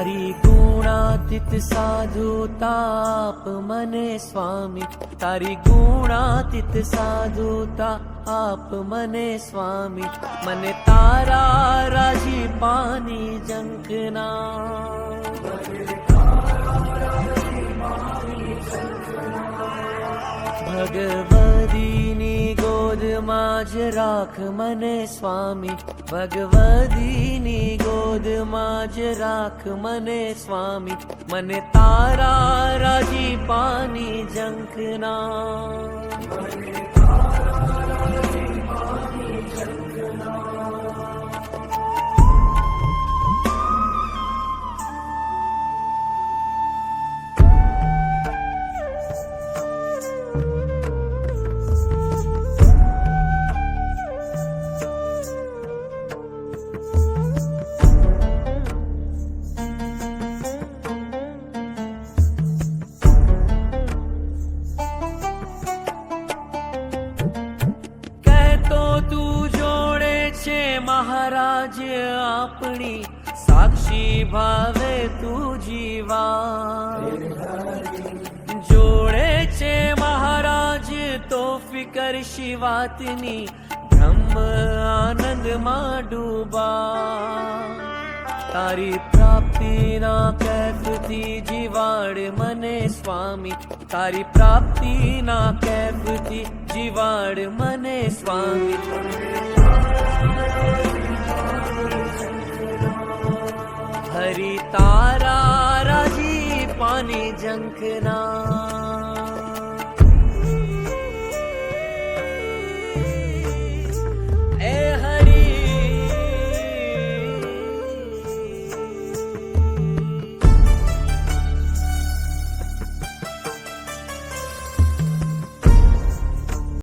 તારી ગુણાતીત સાધુતા આપ મને સ્વામી, તારી ગુણાતીત સાધુતા આપ મને સ્વામી, મને તારા રાજીપાની ઝંખના. ભગવદીની ગોદમાં જ રાખ મને સ્વામી, ભગવદીની ગોદમાં જ રાખ મને સ્વામી, મને તારા રાજીપાની ઝંખના. મહારાજ આપણી સાક્ષી ભાવે તું જીવા, જોડે છે મહારાજ તો ફિકર શિવાતની, બ્રહ્મ આનંદમાં ડૂબા. તારી પ્રાપ્તિના કેફથી જીવાડ મને સ્વામી, તારી પ્રાપ્તિના કેફથી જીવાડ મને સ્વામી. હરી તારા રાજીપાની ઝંખના.